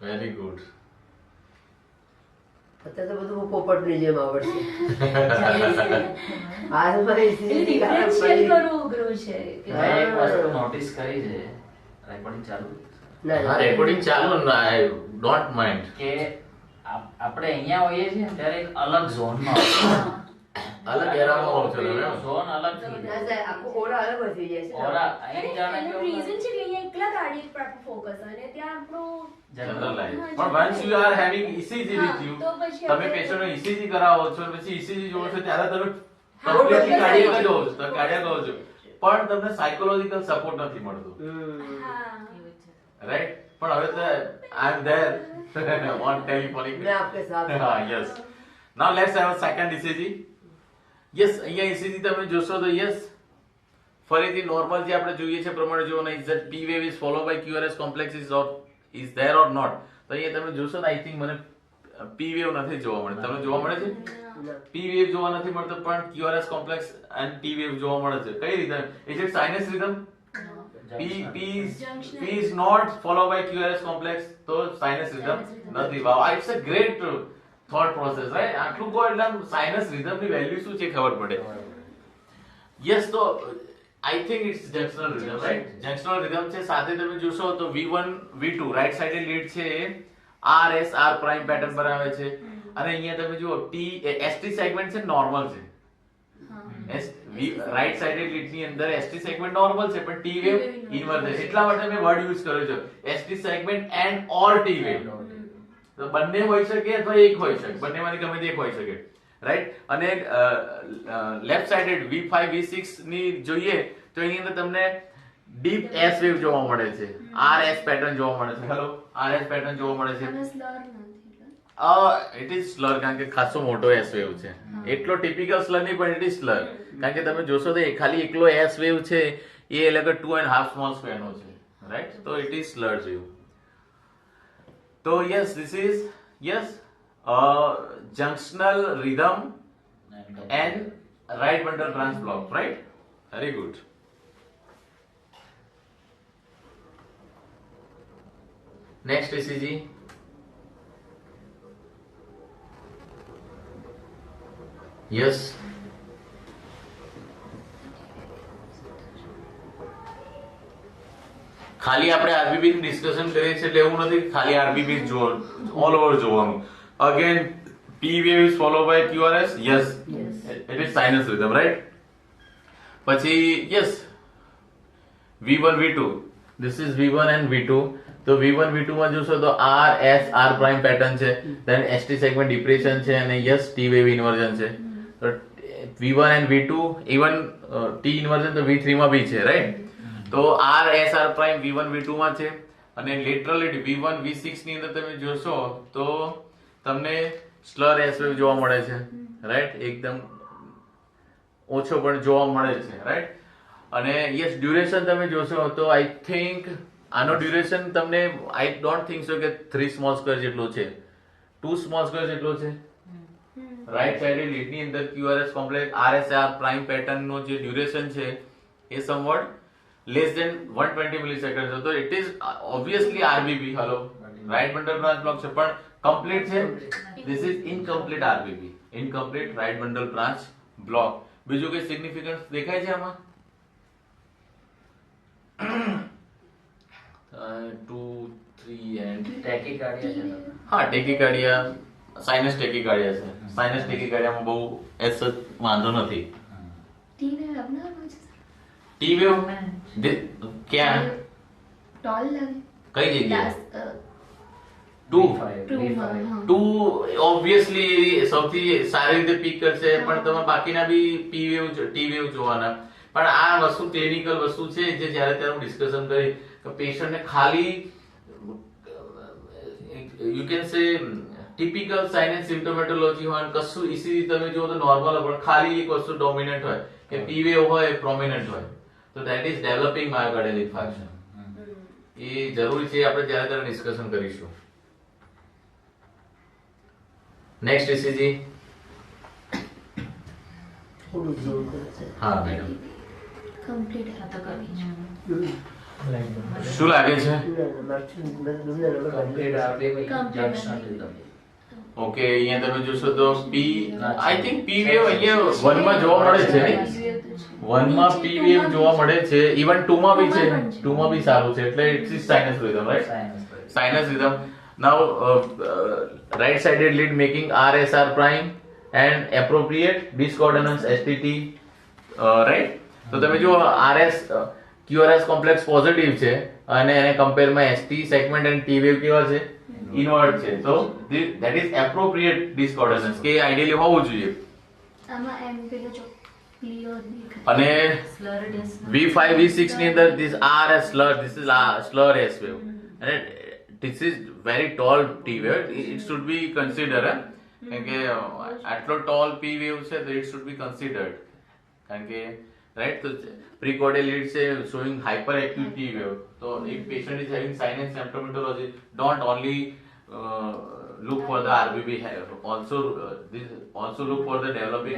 વેરી ગુડ અત્યારે તો બધું પોપટની જેમ આવડશે આ મારે ડિફરન્શિએટ કરવું અઘરું છે મેં એક વસ્તુ નોટિસ કરી છે રેકોર્ડિંગ ચાલુ હા રેકોર્ડિંગ ચાલુ આઈ ડોન્ટ માઇન્ડ કે આપણે અહીંયા હોઈએ છીએ ને ત્યારે એક અલગ ઝોનમાં અલગ એરામાં હોવ છો તમે ઝોન અલગ થઈ જાય આખો ઓરા અલગ જ થઈ જાય છે ઓરા અહીં જાણે એનું રીઝન છે કે અહીંયા એકલા કાર્ડિયક પર ફોકસ અને ત્યાં આપણું જનરલાઇઝ પણ once you are having ECG with you તો પછી તમે આપણે- પેશન્ટનો ECG કરાવો છો અને પછી ECG જોવો છો ત્યારે તમે કમ્પ્લીટલી કાર્ડિયક જ હોવ છો તો કાર્ડિયક હોવ છો પણ તમને સાયકોલોજીકલ સપોર્ટ નથી મળતો હા રાઈટ પણ હવે તો આઈ એમ ધેર ઓન ટેલિફોનિક मैं आपके साथ हूं। હા yes now let's have a second ECG yes અહીંયા ECG તમે જોશો તો યસ ફરીથી નોર્મલ જે આપણે જોઈએ છે પ્રમાણે જો ને is P wave is followed by QRS complex is there or not તો અહીંયા તમે જોશો ને આઈ થિંક મને P wave નથી જોવા મળે તમને જોવા મળે છે પી વેવ જોવા નથી મળતો પણ QRS કોમ્પ્લેક્સ અને ટી વેવ જોવા મળે છે. કઈ રીતે? Is it sinus rhythm? P is not followed by QRS complex, તો sinus rhythm નથી. વાવ, it's a great thought process, right? આટલું કહો એટલે sinus rhythm ની વેલ્યુ શું છે ખબર પડે. Yes, તો I think it's junctional rhythm, right? Junctional rhythm છે. સાથે તમે જોશો તો V1 V2 રાઈટ સાઇડે લીડ છે R S R prime pattern પર આવે છે અને અહીંયા તમે જુઓ T ST સેગમેન્ટ છે નોર્મલ છે. રાઈટ સાઇડે લીડ ની અંદર ST સેગમેન્ટ નોર્મલ છે પણ T વેવ ઇન્વર્સ છે. એટલા માટે મેં વર્ડ યુઝ કર્યો છે ST segment and or T wave. તો બંને હોઈ શકે અથવા એક હોઈ શકે, બંનેમાંથી ગમે તે એક હોઈ શકે, રાઈટ? અને લેફ્ટ સાઇડેડ V5 V6 ની જોઈએ તો એની અંદર તમને ડીપ S વેવ જોવા મળે છે, RS પેટર્ન જોવા મળે છે. હેલો, RS પેટર્ન જોવા મળે છે. ઇટ ઇઝ સ્લર કારણ કે ખાસો મોટો S વેવ છે. એટલો ટિપિકલ સ્લર નહીં પણ ઇટ ઇઝ સ્લર કારણ કે તમે જોશો તો ખાલી એકલો S વેવ છે એ લગભગ 2.5 સ્મોલ સ્ક્વેર નો છે, રાઈટ? તો ઇટ ઇઝ સ્લર વેવ. તો yes, this is junctional rhythm and right bundle branch block, right? Very good. Next ECG. Yes. ખાલી આપણે આરબીબી ની ડિસ્કશન કરીએ છીએ એટલે એવું નથી ખાલી આરબીબી જો ઓલ ઓવર જોવાનું. Again P wave is follow by QRS. Yes, it is sinus rhythm, right? પછી yes V1 V2, this is V1 and V2. તો V1 V2 માં જોશો તો R S R prime pattern છે, ધેન ST સેગમેન્ટ ડિપ્રેશન છે અને યસ ટી વેવ ઇન્વર્ઝન છે. તો V1 and V2 even T inversion તો V3 માં બી છે, રાઈટ? તો R S R prime V1 V2 માં છે અને લેટરલી V1 V6 ની અંદર તમે જોશો તો તમને સ્લર S વેવ જોવા મળે છે, રાઈટ? એકદમ ઓછો પણ જોવા મળે છે, રાઈટ? અને યસ ડ્યુરેશન તમે જોશો તો આઈ થિંક આનો ડ્યુરેશન તમને આઈ ડોન્ટ થિંક સો કે 3 સ્મોલ સ્ક્વેર જેટલો છે, 2 સ્મોલ સ્ક્વેર જેટલો છે. રાઈટ સાઈડે લીડ ની અંદર QRS complex RSR prime pattern નો જે ડ્યુરેશન છે એ સમવોટ less than 120 મિલીસેકન્ડ છે. તો it is obviously RBB. Hello, right bundle branch block છે પણ કમ્પ્લીટ છે. This is incomplete RBB, incomplete right bundle branch block. બીજું કઈ સિગ્નિફિકન્સ દેખાય છે આમાં? 2 3 એન્ડ ટેકીકાર્ડિયા છે. હા, ટેકીકાર્ડિયા, સાઇનસ ટેકીકાર્ડિયા છે. સાઇનસ ટેકીકાર્ડિયામાં બહુ એસ વાંધો નથી. ટી વેવ ક્યાં કઈ જગ્યાએ? 2 ઓબ્વિયસલી સૌથી સારી રીતે પીક કરશે પણ તમે બાકીના બી પી વેવ ટી વેવ જોવાના. પણ આ વસ્તુ ક્લિનિકલ વસ્તુ છે જે જ્યારે ત્યારે ડિસ્કશન કરી કે પેશન્ટને ખાલી you can say typical sinus symptomatology હોય કશું ઇસી તમે જો તો નોર્મલ પણ ખાલી એક વસ્તુ ડોમિનન્ટ હોય કે પી વેવ હોય પ્રોમિનન્ટ હોય તો ધેટ ઇઝ ડેવલપિંગ માયોકાર્ડિયલ ઇન્ફાર્ક્શન. એ જરૂરી છે, આપણે જ્યારે ત્યારે ડિસ્કશન કરીશું. Next ECG. હા મેડમ, શું લાગે છે? ઓકે, અહીંયા તમે જોશો તો પી આઈ થિંક પી વેવ અહીંયા 1 માં જોવા મળે છે ને, 1 માં પી વેવ જોવા મળે છે, ઇવન 2 માં બી છે, 2 માં બી સારું છે એટલે it's is sinus rhythm, right? Sinus rhythm. Now right sided lead making RSR prime and appropriate discordance STT, right? તો તમે જો RS QRS કોમ્પ્લેક્સ પોઝિટિવ છે અને એને કમ્પેરમાં ST સેગમેન્ટ અને T વેવ કેવા છે? ઇન્વર્ટ છે. તો that is appropriate discordance કે આઈડિયલી હોવું જોઈએ. આમાં એમ પેલો જો ક્લિયર અને V5 V6 ની અંદર this R as slur, this is slur S wave and this is very tall T wave. It should be considered, કારણ કે આટલો tall P wave છે તો it should be considered, કારણ કે right તો precordial lead છે showing hyperactive T wave. So if patient is having sinus symptomatology, don't only look for the RBB also this also look for the developing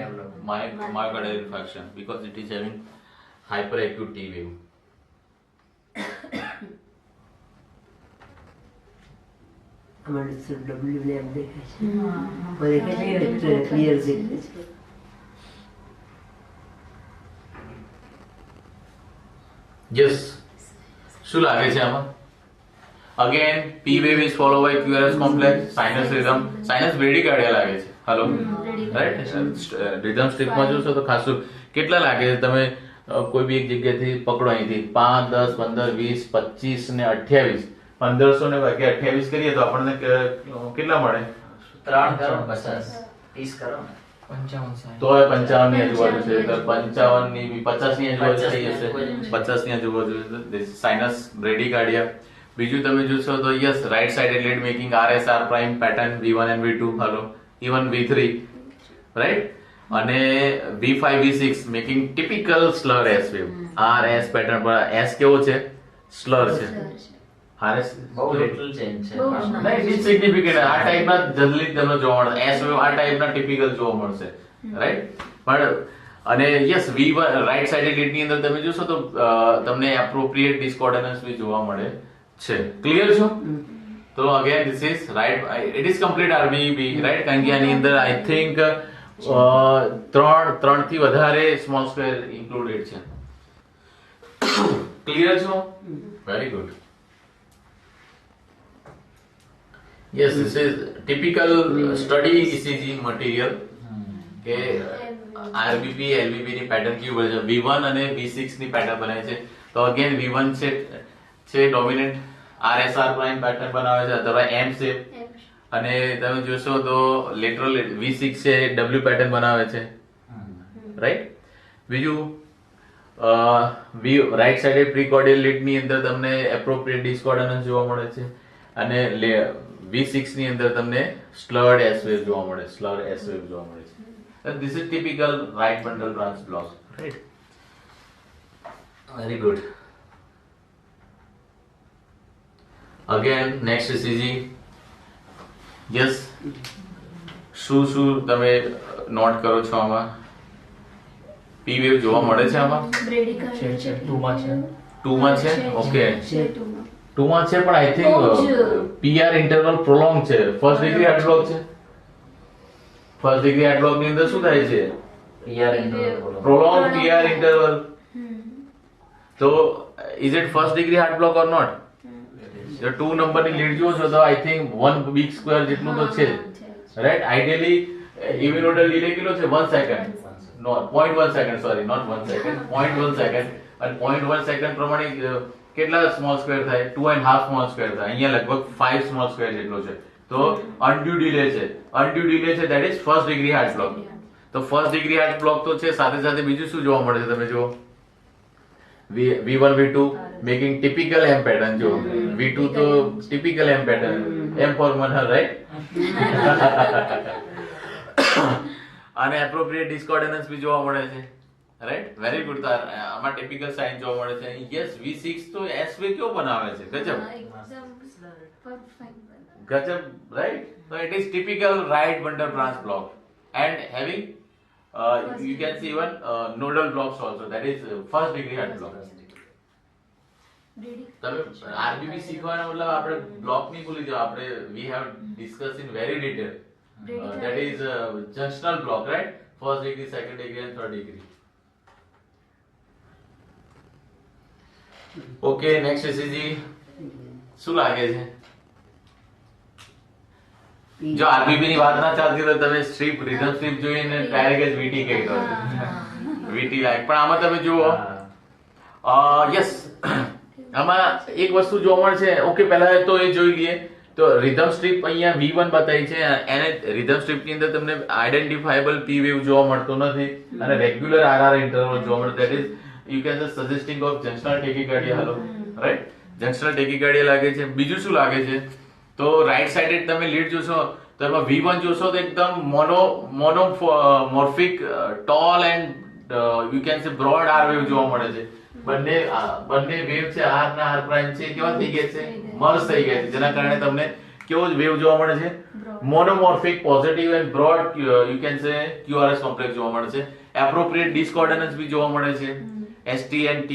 myocardial infarction because it is having hyperacute T wave. અમારે ડબલ્યુ ને એમ દેખાય છે મને દેખાય છે ક્લિયર દેખાય છે Yes. શું લાગે છે આમાં? Again, P wave is followed by QRS complex, sinus rhythm, sinus bradycardia લાગે છે. Hello? Right? Rhythm strip માં જોશો તો ખાસું કેટલા લાગે છે તમે કોઈ બી એક જગ્યાથી પકડો અહીંથી 5, 10, 15, 20, 25 ને 28 1500 ને ભાગ્યા 28 કરીએ તો આપણને કેટલા મળે? 3 કરો 50 30 કરો ને તો 55 ની આજુબાજુ છે તો 55 ની 50 ની આજુબાજુ થઈ જશે 50 ની આજુબાજુ સાઇનસ બ્રેડીકાર્ડિયા. બીજું તમે જોશો તો yes right sided lead making RSR prime pattern V1 and V2 hello even V3 right અને V5 V6 making typical slur S wave RS pattern પર S કેવો છે સ્લર છે RS બહુ લિટલ ચેન્જ છે નહીં ઇનસિગ્નિફિકન્ટ આ ટાઈપના જલ્દી તમને જોવા મળે S વેવ આ ટાઈપના ટિપિકલ જોવા મળશે રાઈટ પણ અને yes V1 right sided lead ની અંદર તમે જોશો તો તમને એપ્રોપ્રિએટ ડિસ્કોર્ડન્સ બી જોવા મળે છે ક્લિયર છો તો again this is right it is complete RBB right કારણ કે આની અંદર આઈ થિંક ત્રણ થી વધારે સ્મોલ સ્ક્વેર ઇન્ક્લુડેડ છે ક્લિયર છો very good yes this is typical study ECG material કે RBB LBB ની પેટર્ન કેવી બને છે V1 અને V6 ની પેટર્ન બનાવે છે તો અગેન V1 છે ડોમિનન્ટ RSR પ્રાઇમ પેટર્ન બનાવે છે અથવા M શેપ અને તમે જોશો તો લેટરલ V6 છે W પેટર્ન બનાવે છે રાઈટ બીજું રાઈટ સાઇડે પ્રીકોર્ડિયલ લીડ ની અંદર તમને એપ્રોપ્રિએટ ડિસ્કોર્ડન્સ જોવા મળે છે અને V6 ની અંદર તમને સ્લર્ડ S વેવ જોવા મળે સ્લર્ડ S વેવ જોવા મળે છે and this is typical right bundle branch block right very good again next ECG yes શું તમે નોટ કરો છો આમાં P wave જોવા મળે છે આમાં 2 માં છે ઓકે 2 માં છે પણ I think PR interval prolong છે ફર્સ્ટ ડિગ્રી હાર્ટ બ્લોક છે ફર્સ્ટ ડિગ્રી હાર્ટ બ્લોક ની અંદર શું થાય છે PR interval prolong PR interval તો is it first degree heart block or not જો 2 નંબર ની લીડ જો છો તો આઈ થિંક 1 બીગ સ્ક્વેર જેટલું તો છે રાઈટ આઈડિયલી ઇવિનોડલ ડિલે કેટલો છે 1 સેકન્ડ નો 0.1 second sorry not 1 second 0.1 second અને 0.1 સેકન્ડ પ્રમાણે કેટલા સ્મોલ સ્ક્વેર થાય 2.5 સ્મોલ સ્ક્વેર થાય અહીંયા લગભગ 5 સ્મોલ સ્ક્વેર જેટલો છે તો અનડ્યુ ડિલે છે that is first degree heart block તો ફર્સ્ટ ડિગ્રી હાર્ટ બ્લોક તો છે સાથે સાથે બીજું શું જોવા મળે છે તમે જો V1 V2 making typical M pattern જો V2 તો typical M pattern M for મનહર રાઈટ અને એપ્રોપ્રિએટ ડિસ્કોર્ડન્સ બી જોવા મળે છે રાઈટ વેરી ગુડ તો આમાં ટિપિકલ સાઇન જોવા મળે છે યસ V6 તો S વે કેવો બનાવે છે ગજબ right so it is typical right bundle branch block and having you can see even nodal blocks also that is first degree heart block તમે RBB શીખવાના મતલબ આપણે બ્લોક નહીં ભૂલી જાવ આપણે we have discussed in very detail that is junctional block right first degree second degree and third degree okay next ECG શું લાગે છે જો આરબીબી ની વાત ના ચાલતી તો તમે સ્ટ્રીપ રિધમ સ્ટ્રીપ જોઈને ડાયરેક્ટ જ VT કહી દો VT લાઈક પણ આમાં તમે જુઓ યસ આમાં એક વસ્તુ જોવા મળે છે ઓકે પહેલા તો એ જોઈ લઈએ તો રિધમ સ્ટ્રીપ અહીંયા V1 બતાવી છે એને રિધમ સ્ટ્રીપ ની અંદર તમને આઈડેન્ટિફાયેબલ P વેવ જોવા મળતો નથી અને રેગ્યુલર RR ઇન્ટરવલ જોવા મળે that is you can suggesting of junctional tachycardia hello right junctional tachycardia લાગે છે બીજું શું લાગે છે તો રાઈટ સાઇડેડ તમે લીડ જોશો તો એમાં V1 જોશો તો એકદમ monomorphic tall and you can say broad R wave જોવા મળે છે બંને વેવ છે R ના R પ્રાઇમ છે કેવા થઈ ગયા છે મર્જ થઈ ગયા છે જેના કારણે તમને કેવો વેવ જોવા મળે છે? Broad. Monomorphic positive and broad you can say QRS complex જોવા મળે છે. એપ્રોપ્રિએટ ડિસકોર્ડનન્સ બી જોવા મળે છે. ST and T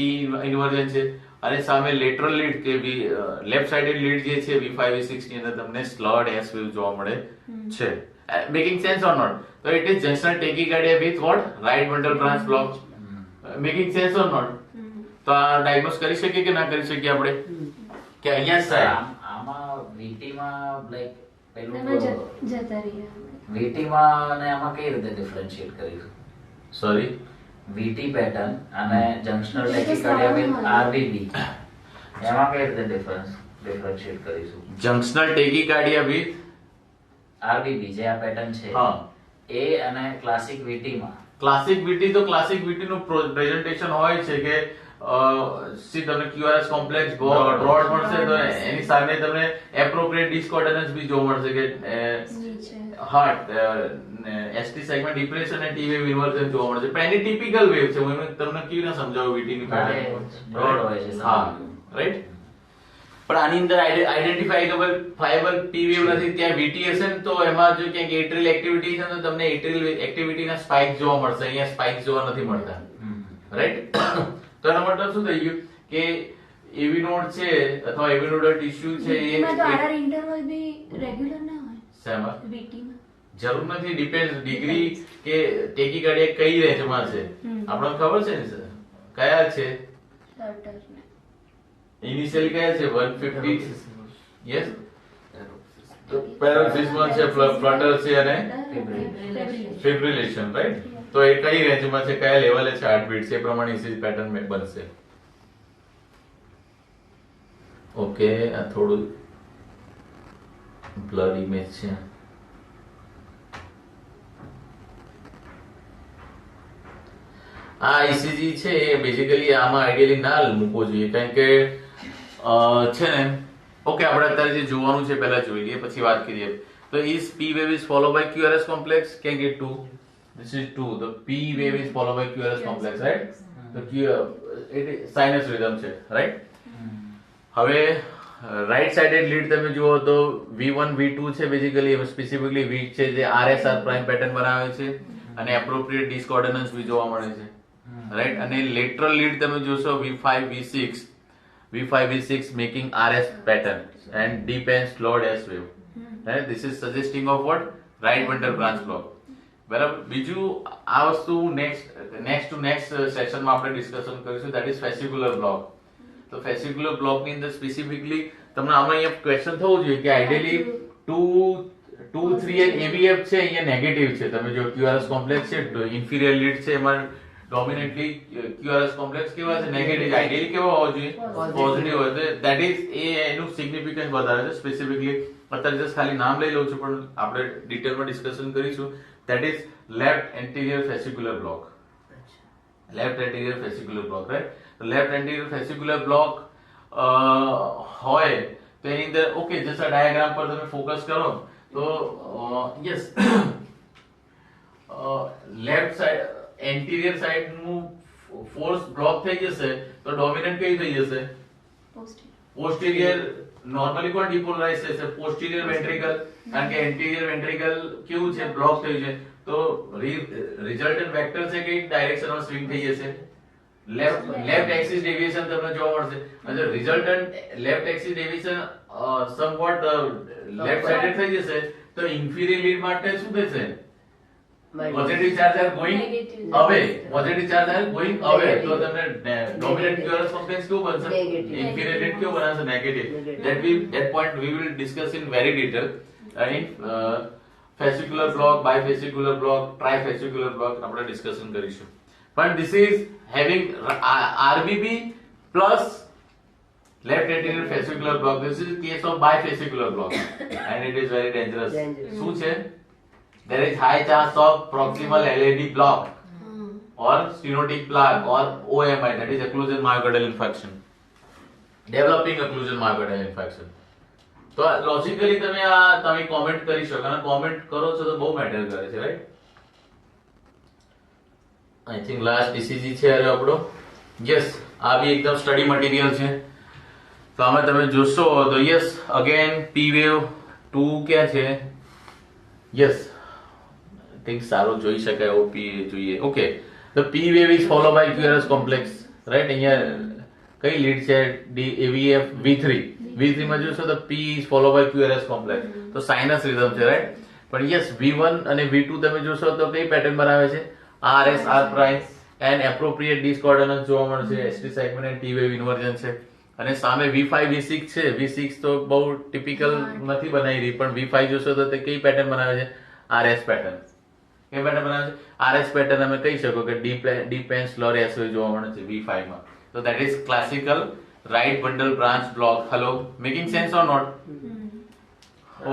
ઇન્વર્જન છે. અને સામે લેટરલ લીડ કે લેફ્ટ સાઇડેડ લીડ જે છે V5 V6 ની અંદર તમને સ્લર્ડ S વેવ જોવા મળે છે. Making sense or not? તો it is junctional tachycardia with what? Right ventral branch block. Making sense or not? તો આ ડાયગ્નોસ કરી શકીએ કે ના કરી શકીએ આપણે કે અહીંયા જ થાય? આમાં VT માં લાઈક પેલું એમાં જતા રહ્યા VT માં અને આમાં કઈ રીતે ડિફરન્શિએટ કરીશું? સોરી, VT પેટર્ન અને જંક્શનલ ટેકીકાર્ડિયા વિથ RVB એમાં કઈ રીતે ડિફરન્શિએટ કરીશું? જંક્શનલ ટેકીકાર્ડિયા વિથ RVB જે આ પેટર્ન છે હા. એ અને ક્લાસિક VT માં ક્લાસિક VT તો ક્લાસિક VT નું પ્રેઝન્ટેશન હોય છે કે સી તમને QRS કોમ્પ્લેક્સ બ્રોડ મળશે તો એની સામે તમને એપ્રોપ્રિએટ ડિસકોર્ડનન્સ બી જોવા મળશે કે નીચે હાર્ટ ST સેગમેન્ટ ડિપ્રેશન અને T વેવ ઇન્વર્ઝન જોવા મળશે. પણ એની ટિપિકલ વેવ છે. હું એમને તમને કેવી રીતે સમજાવું VT ની પેટર્ન? બ્રોડ હોય છે હા, રાઈટ. પણ આની અંદર આઈડેન્ટિફાયેબલ P વેવ નથી. ત્યાં VT હશે ને તો એમાં જો ક્યાંક એટ્રિયલ એક્ટિવિટી છે તો તમને એટ્રિયલ એક્ટિવિટીના સ્પાઇક જોવા મળશે. અહીંયા સ્પાઇક જોવા નથી મળતા, રાઈટ. તો એનો મતલબ શું થઈ ગયું કે એવી નોડ છે અથવા એવી નોડલ ટિશ્યુ છે એમાં તો RR ઇન્ટરવલ બી રેગ્યુલર ના હોય શેમાં? VT માં જરૂર નથી. ડિપેન્ડ ડિગ્રી કે ટેકીકાર્ડિયા કઈ રેન્જમાં છે આપણને ખબર છે ને સર? કયા છે સર્ટર ને ઇનિશિયલી કયા છે? 150 યસ, પેરોક્સિસમાં છે, ફ્લટર છે અને ફિબ્રિલેશન, રાઈટ. તો એ કઈ રેન્જમાં છે, કયા લેવલે છે હાર્ટબીટ છે, એ પ્રમાણે ECG પેટર્ન બનશે. ઓકે, આ થોડું બ્લર ઇમેજ છે. આ ECG છે એ બેઝિકલી આમાં આઈડિયલી ના મૂકવો જોઈએ કારણ કે છે ને ઓકે આપણે અત્યારે જે જોવાનું છે પહેલા જોઈ લઈએ પછી વાત કરીએ. તો is P wave is followed by QRS complex? Can get 2. This is 2. The P wave is followed by QRS complex, right? The it is sinus rhythm છે, right? હવે રાઈટ સાઇડેડ લીડ તમે જુઓ તો V1 V2 છે બેઝિકલી સ્પેસિફિકલી V છે જે RSR પ્રાઇમ પેટર્ન બનાવે છે અને એપ્રોપ્રિએટ ડિસકોર્ડનન્સ બી જોવા મળે છે, રાઈટ. અને લેટરલ લીડ તમે જોશો V5 V6 making RS pattern and deep and slowed S wave, right? This is suggesting of what? Right ventral branch block. બરાબર. બીજું આ વસ્તુ નેક્સ્ટ સેશનમાં આપણે ડિસ્કશન કરીશું, that is fascicular block. તો fascicular block ની અંદર સ્પેસિફિકલી તમને આમાં અહીંયા ક્વેશ્ચન થવું જોઈએ કે આઈડિયલી 2 3 અને AVF છે અહીંયા નેગેટિવ છે. તમે જો QRS કોમ્પ્લેક્સ છે ઇન્ફિરિયર લીડ છે એમાં ડોમિનેટલી QRS કોમ્પ્લેક્સ કેવા છે? નેગેટિવ. આઈડિયલી કેવા હોવો જોઈએ? પોઝિટિવ હોય. ધેટ ઇઝ એનું સિગ્નિફિકન્સ વધારે છે. સ્પેસિફિકલી અત્યારે જસ્ટ ખાલી નામ લઈ લઉં છું પણ આપણે ડિટેલમાં ડિસ્કશન કરીશું. That is left anterior fascicular block. Left anterior fascicular block, right. Left anterior fascicular block હોય તો એની અંદર ઓકે જસ્ટ આ ડાયાગ્રામ પર તમે ફોકસ કરો તો yes left side anterior side નું ફોર્સ બ્લોક થઈ જશે તો ડોમિનન્ટ કઈ થઈ જશે? પોસ્ટિરિયર. નોર્મલી કોણ ડિપોલરાઇઝ થશે? પોસ્ટિરિયર વેન્ટ્રિકલ. કારણ કે એન્ટિરિયર વેન્ટ્રિકલ કેવું છે? બ્લોક થયું છે. તો રિઝલ્ટન્ટ વેક્ટર છે કે ડાયરેક્શનમાં સ્વિંગ થઈ જશે. લેફ્ટ એક્સિસ ડેવિએશન તમને જોવા મળશે. અને resultant left axis deviation somewhat left sided થઈ જશે તો ઇન્ફિરિયર લીડ માટે શું થશે? પોઝિટિવ ચાર્જ આર ગોઈંગ અવે. પોઝિટિવ ચાર્જ આર ગોઈંગ અવે તો તમને ડોમિનન્ટ QRS કોમ્પ્લેક્સ કેવું બનશે? ઇન્ફિરિયર લીડ કેવું બનશે? Negative. that point we will discuss in very detail in fascicular block, bifascicular block, trifascicular block આપણે ડિસ્કશન કરીશું. પણ this is having RBB plus left anterior fascicular block. This is case of bifascicular block and it is very dangerous. શું છે? There is high chance of proximal LAD block or stenotic plaque or OMI, that is occlusion myocardial infarction, developing occlusion myocardial infarction. તો લોજિકલી તમે કોમેન્ટ કરી શકો અને કોમેન્ટ કરો છો તો બહુ મેટર કરે છે, right. I think last ECG છે અરે આપણો. યસ, આ બી એકદમ સ્ટડી મટીરિયલ છે. તો આમાં તમે જોશો તો યસ અગેન P wave 2 ક્યાં છે? યસ, કંઈક સારો જોઈ શકાય એવો P જોઈએ. Okay, the P wave is followed by QRS complex, right. અહીંયા કઈ લીડ છે? AVF V3. V3 માં જોશો તો P is followed by QRS complex, તો સાઇનસ રિધમ છે, રાઈટ. પણ યસ, V1 અને V2 તમે જોશો તો કઈ પેટર્ન બનાવે છે? RS R prime and appropriate discordance જોવા મળશે. ST segment and T wave inversion છે. અને સામે V5 V6 છે. V6 તો બહુ ટિપિકલ નથી બનાવી રહી, પણ V5 જોશો તો તે કઈ પેટર્ન બનાવે છે? RS pattern. કઈ પેટર્ન બનાવે છે? RS pattern. તમે કહી શકો કે ડીપ એન્ડ સ્લોર એસ જોવા મળે છે V5 માં. તો that is classical right bundle branch block. Hello, making sense or not?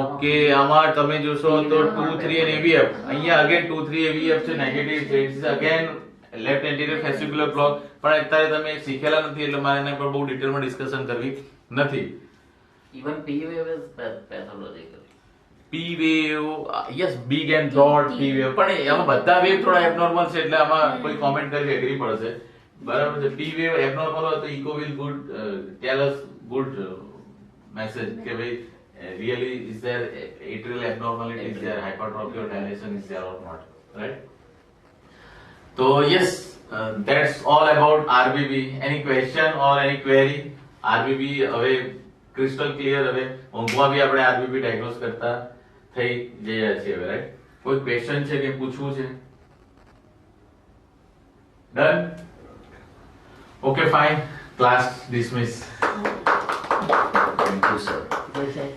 Okay, આમાં તમે જોશો તો 2 3 અને AVF. અહીંયા અગેન 2 3 AVF છે, નેગેટિવ છે. It's again left anterior fascicular block. પણ અત્યારે તમે શીખેલા નથી એટલે મારે એના પર બહુ ડિટેલમાં ડિસ્કશન કરવી નથી. Even P wave is pathological. P wave, yes, big and broad P wave. પણ આમાં બધા વેવ થોડા એબનોર્મલ છે એટલે આમાં કોઈ કોમેન્ટ કરી એગ્રી પડશે. બરાબર છે. P wave એબનોર્મલ હોય તો echo will good tell us good message કે ભાઈ really is there atrial abnormality, is there hypertrophy or dilation, is there or not, right? So yes, that's all about RBB. Any question or any query? RBB હવે crystal clear. હવે ઊંઘમાં બી આપણે RBB ડાયગ્નોસ કરતા થઈ જઈએ છીએ હવે, રાઈટ. કોઈ ક્વેશ્ચન છે કે પૂછવું છે? Done? Okay, fine. Class dismiss. Thank you, sir. Yes, sir.